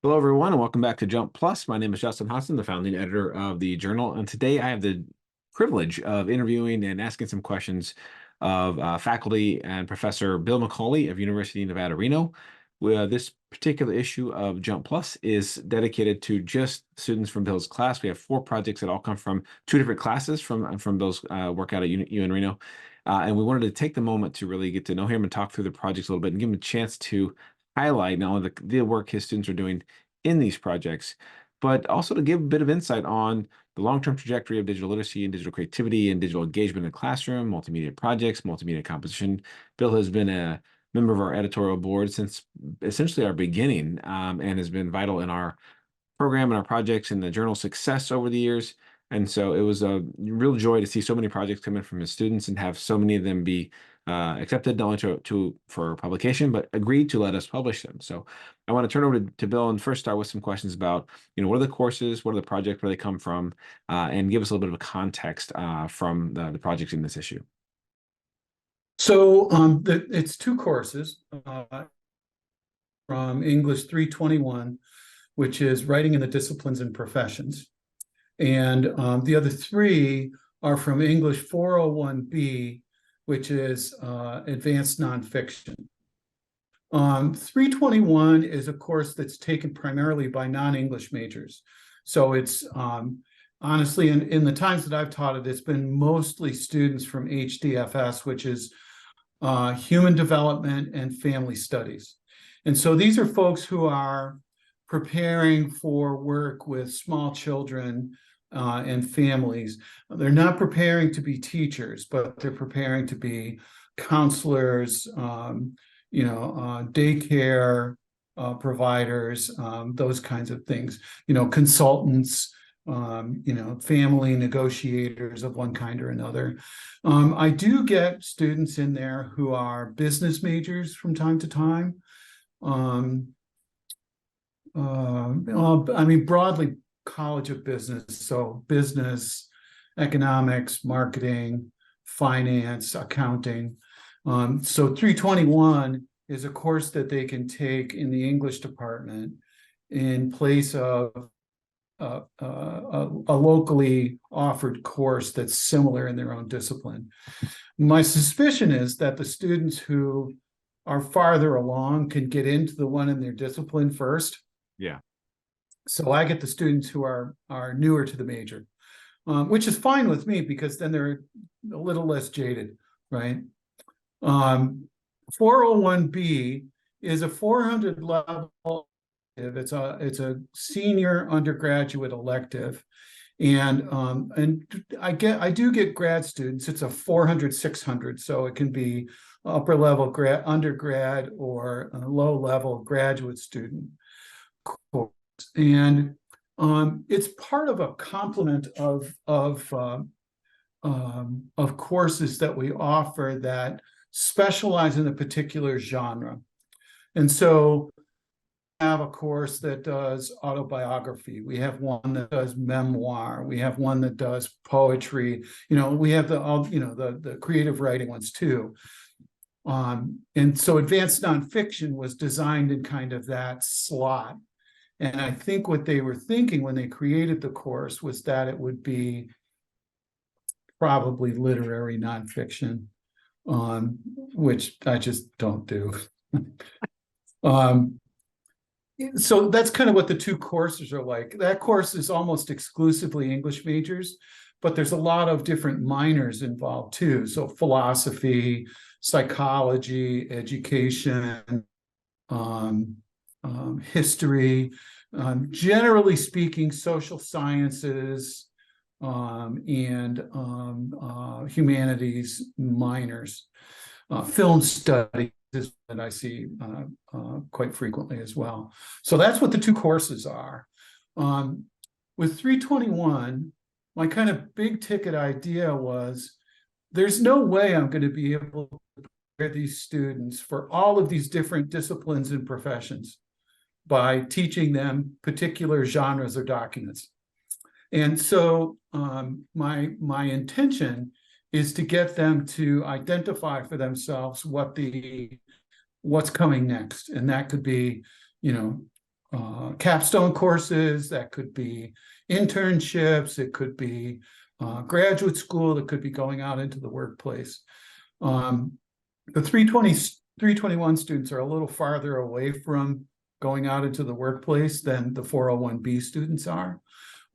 Hello, everyone, and welcome back to Jump Plus. My name is Justin Hassan, the founding editor of the journal, and today I have the privilege of interviewing and asking some questions of faculty and Professor Bill Macauley of University of Nevada, Reno. This particular issue of Jump Plus is dedicated to just students from Bill's class. We have four projects that all come from two different classes from Bill's work out at UN Reno. And we wanted to take the moment to really get to know him and talk through the projects a little bit and give him a chance to highlight not only the work his students are doing in these projects, but also to give a bit of insight on the long-term trajectory of digital literacy and digital creativity and digital engagement in the classroom, multimedia projects, multimedia composition. Bill has been a member of our editorial board since essentially our beginning, and has been vital in our program and our projects and the journal's success over the years. And so it was a real joy to see so many projects come in from his students and have so many of them be accepted not only for publication, but agreed to let us publish them. So I want to turn over to Bill and first start with some questions about, what are the courses, what are the projects, where they come from, and give us a little bit of a context from the projects in this issue. So it's two courses from English 321, which is Writing in the Disciplines and Professions. And the other three are from English 401B, which is Advanced Nonfiction. 321 is a course that's taken primarily by non-English majors. So it's honestly, in the times that I've taught it, it's been mostly students from HDFS, which is Human Development and Family Studies. And so these are folks who are preparing for work with small children and families. They're not preparing to be teachers, but they're preparing to be counselors, daycare providers, those kinds of things, consultants, family negotiators of one kind or another. I do get students in there who are business majors from time to time. Broadly College of Business, so business, economics, marketing, finance, accounting. So 321 is a course that they can take in the English department in place of a locally offered course that's similar in their own discipline. My suspicion is that the students who are farther along can get into the one in their discipline first. Yeah. So I get the students who are newer to the major, which is fine with me because then they're a little less jaded, right? 401B is a 400 level. It's a senior undergraduate elective, and I do get grad students. It's a 400, 600, so it can be upper level undergrad or a low level graduate student course. And it's part of a complement of courses that we offer that specialize in a particular genre. And so we have a course that does autobiography. We have one that does memoir. We have one that does poetry. We have the creative writing ones too. And so advanced nonfiction was designed in kind of that slot. And I think what they were thinking when they created the course was that it would be probably literary nonfiction, which I just don't do. So that's kind of what the two courses are like. That course is almost exclusively English majors, but there's a lot of different minors involved too. So philosophy, psychology, education, history, generally speaking, social sciences, and humanities minors. Film studies is that I see quite frequently as well. So that's what the two courses are. With 321, my kind of big ticket idea was there's no way I'm going to be able to prepare these students for all of these different disciplines and professions by teaching them particular genres or documents. And so my intention is to get them to identify for themselves what's coming next. And that could be, capstone courses, that could be internships, it could be graduate school, it could be going out into the workplace. The 321 students are a little farther away from going out into the workplace than the 401B students are.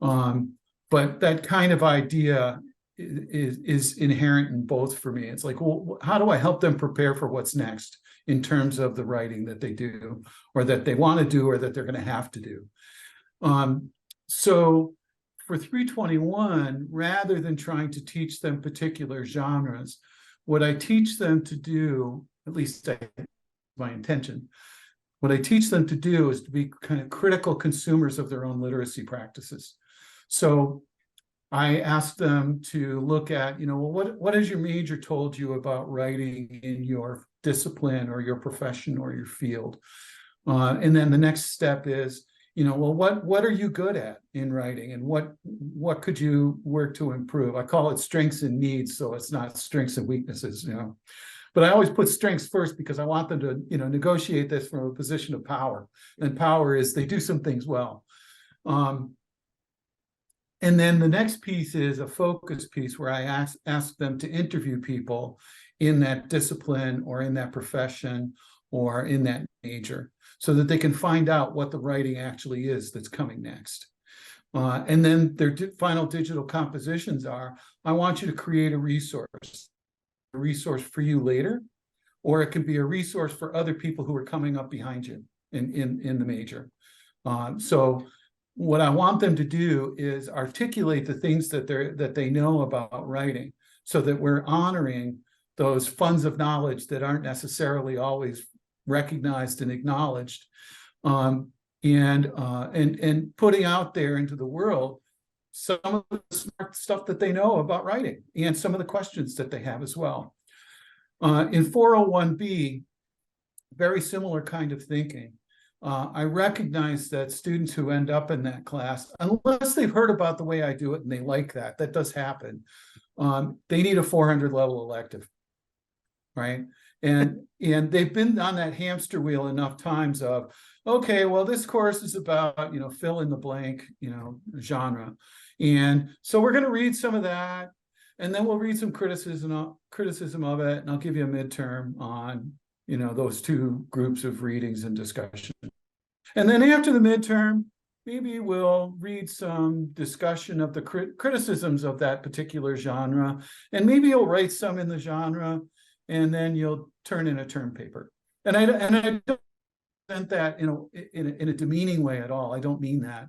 But that kind of idea is inherent in both for me. It's like, well, how do I help them prepare for what's next in terms of the writing that they do, or that they want to do, or that they're going to have to do? So for 321, rather than trying to teach them particular genres, what I teach them to do, at least my intention, what I teach them to do is to be kind of critical consumers of their own literacy practices. So I ask them to look at, well, what has your major told you about writing in your discipline or your profession or your field? And then the next step is, well, what are you good at in writing, and what could you work to improve? I call it strengths and needs, so it's not strengths and weaknesses, But I always put strengths first because I want them to, negotiate this from a position of power. And power is they do some things well. And then the next piece is a focus piece where I ask them to interview people in that discipline or in that profession or in that major, so that they can find out what the writing actually is that's coming next. And then their final digital compositions are, I want you to create a resource for you later, or it can be a resource for other people who are coming up behind you in the major. So what I want them to do is articulate the things that they know about writing, so that we're honoring those funds of knowledge that aren't necessarily always recognized and acknowledged, and putting out there into the world some of the smart stuff that they know about writing and some of the questions that they have as well. In 401B, very similar kind of thinking. I recognize that students who end up in that class, unless they've heard about the way I do it and they like that does happen, they need a 400 level elective, right? And they've been on that hamster wheel enough times of, okay, well, this course is about, fill in the blank, genre. And so we're going to read some of that, and then we'll read some criticism of it, and I'll give you a midterm on, those two groups of readings and discussion. And then after the midterm, maybe we'll read some discussion of the criticisms of that particular genre, and maybe you'll write some in the genre, and then you'll turn in a term paper. And I don't present that in a demeaning way at all. I don't mean that.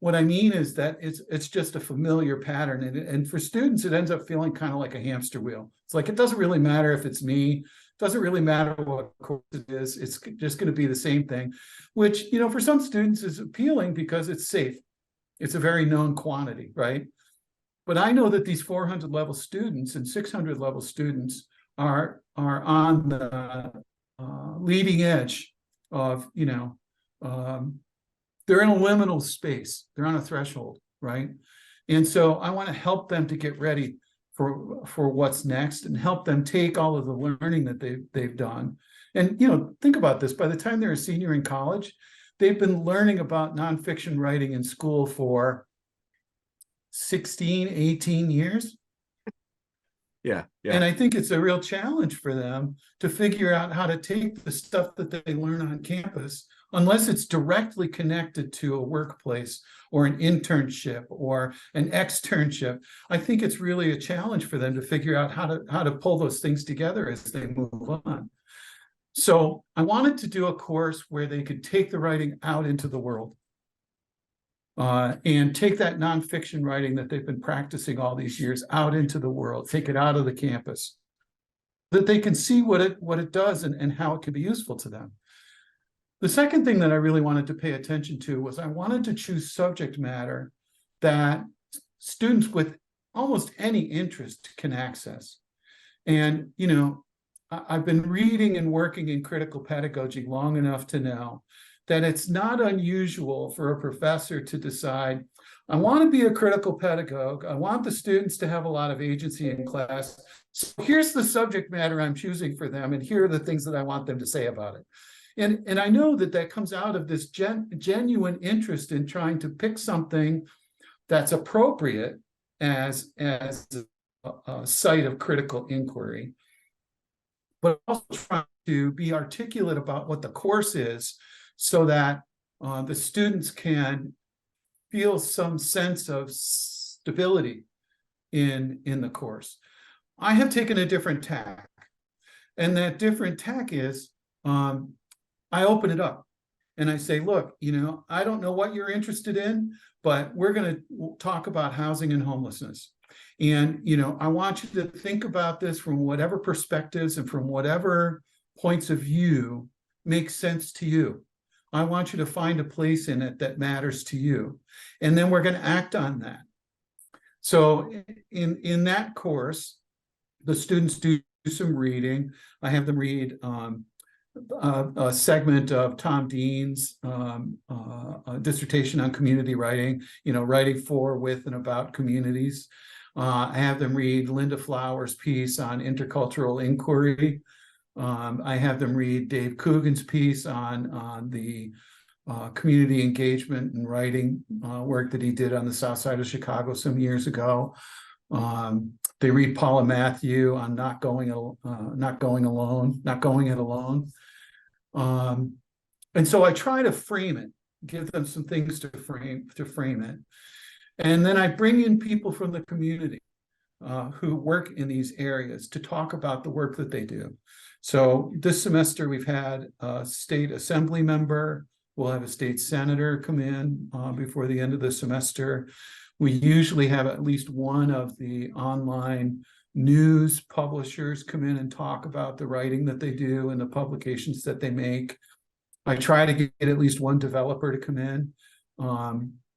What I mean is that it's just a familiar pattern, and for students, it ends up feeling kind of like a hamster wheel. It's like, it doesn't really matter if it's me. It doesn't really matter what course it is. It's just going to be the same thing, which, for some students is appealing because it's safe. It's a very known quantity, right? But I know that these 400 level students and 600 level students are on the leading edge of, they're in a liminal space. They're on a threshold, right? And so I want to help them to get ready for what's next, and help them take all of the learning that they've done. And, think about this. By the time they're a senior in college, they've been learning about nonfiction writing in school for 16, 18 years. Yeah. And I think it's a real challenge for them to figure out how to take the stuff that they learn on campus, unless it's directly connected to a workplace or an internship or an externship. I think it's really a challenge for them to figure out how to pull those things together as they move on. So I wanted to do a course where they could take the writing out into the world, and take that nonfiction writing that they've been practicing all these years out into the world, take it out of the campus, that they can see what it does and how it can be useful to them. The second thing that I really wanted to pay attention to was I wanted to choose subject matter that students with almost any interest can access. And, I've been reading and working in critical pedagogy long enough to know that it's not unusual for a professor to decide, I want to be a critical pedagogue. I want the students to have a lot of agency in class. So here's the subject matter I'm choosing for them, and here are the things that I want them to say about it. And I know that that comes out of this genuine interest in trying to pick something that's appropriate as a site of critical inquiry, but also trying to be articulate about what the course is so that the students can feel some sense of stability in the course. I have taken a different tack, and that different tack is I open it up and I say, look, I don't know what you're interested in, but we're going to talk about housing and homelessness. And, I want you to think about this from whatever perspectives and from whatever points of view makes sense to you. I want you to find a place in it that matters to you. And then we're going to act on that. So in that course, the students do some reading. I have them read a segment of Tom Dean's dissertation on community writing, writing for, with, and about communities. I have them read Linda Flower's piece on intercultural inquiry. I have them read Dave Coogan's piece on the community engagement and writing work that he did on the South Side of Chicago some years ago. They read Paula Matthew on not going it alone. And so I try to frame it, give them some things to frame it. And then I bring in people from the community who work in these areas to talk about the work that they do. So this semester we've had a state assembly member, we'll have a state senator come in before the end of the semester. We usually have at least one of the online news publishers come in and talk about the writing that they do and the publications that they make. I try to get at least one developer to come in,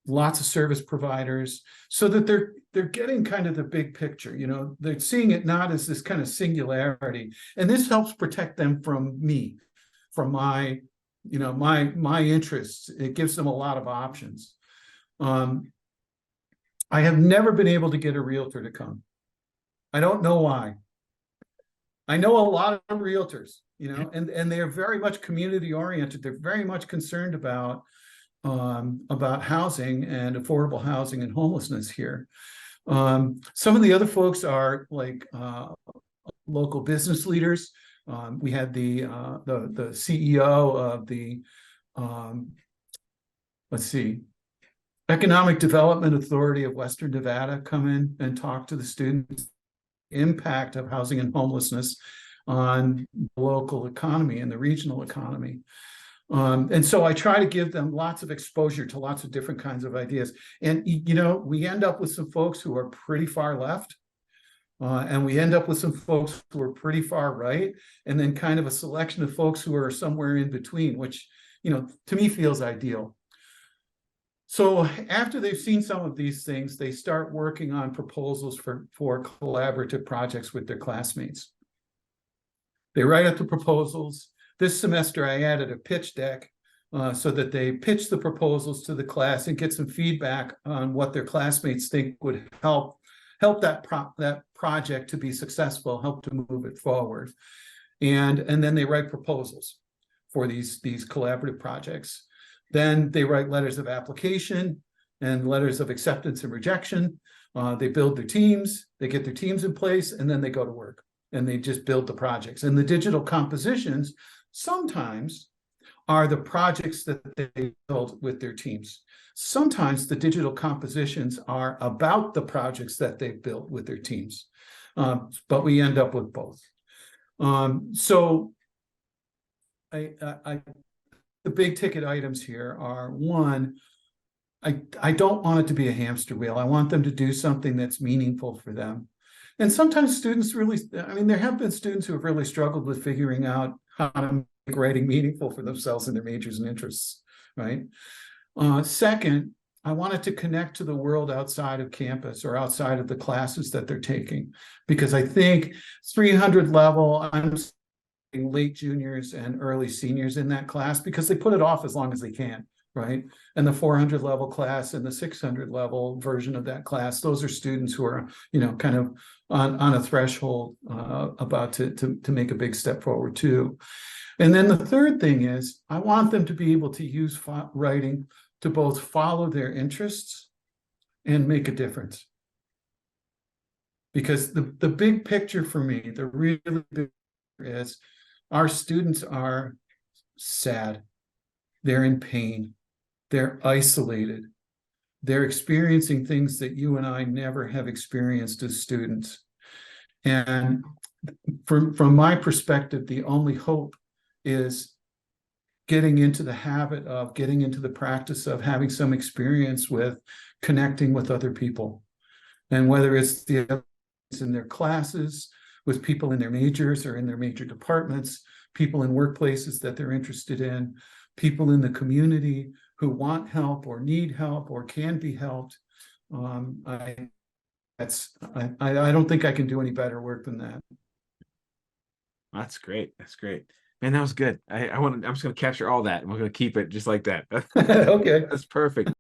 lots of service providers, so that they're getting kind of the big picture. They're seeing it not as this kind of singularity, and this helps protect them from me, from my interests. It gives them a lot of options. I have never been able to get a realtor to come. I don't know why. I know a lot of realtors, and they're very much community oriented. They're very much concerned about housing and affordable housing and homelessness here. Some of the other folks are like local business leaders. We had the CEO of the Economic Development Authority of Western Nevada come in and talk to the students impact of housing and homelessness on the local economy and the regional economy. And so I try to give them lots of exposure to lots of different kinds of ideas. And, we end up with some folks who are pretty far left, and we end up with some folks who are pretty far right, and then kind of a selection of folks who are somewhere in between, which, to me feels ideal. So after they've seen some of these things, they start working on proposals for collaborative projects with their classmates. They write up the proposals. This semester, I added a pitch deck so that they pitch the proposals to the class and get some feedback on what their classmates think would help that project to be successful, help to move it forward. And then they write proposals for these collaborative projects. Then they write letters of application and letters of acceptance and rejection. They build their teams, they get their teams in place, and then they go to work and they just build the projects. And the digital compositions sometimes are the projects that they build with their teams. Sometimes the digital compositions are about the projects that they built with their teams, but we end up with both. So the big ticket items here are, one, I don't want it to be a hamster wheel. I want them to do something that's meaningful for them. And sometimes students really, there have been students who have really struggled with figuring out how to make writing meaningful for themselves and their majors and interests, right? Second, I want it to connect to the world outside of campus or outside of the classes that they're taking, because I think 300 level, I'm late juniors and early seniors in that class because they put it off as long as they can, right? And the 400 level class and the 600 level version of that class, those are students who are, kind of on a threshold about to make a big step forward too. And then the third thing is I want them to be able to use writing to both follow their interests and make a difference. Because the big picture for me, the really big picture is our students are sad. They're in pain. They're isolated. They're experiencing things that you and I never have experienced as students. And from my perspective, the only hope is getting into the habit of getting into the practice of having some experience with connecting with other people. And whether it's in their classes, with people in their majors or in their major departments, people in workplaces that they're interested in, people in the community who want help or need help or can be helped. I don't think I can do any better work than that. That's great. That's great. Man, that was good. I'm just gonna capture all that and we're gonna keep it just like that. Okay. That's perfect.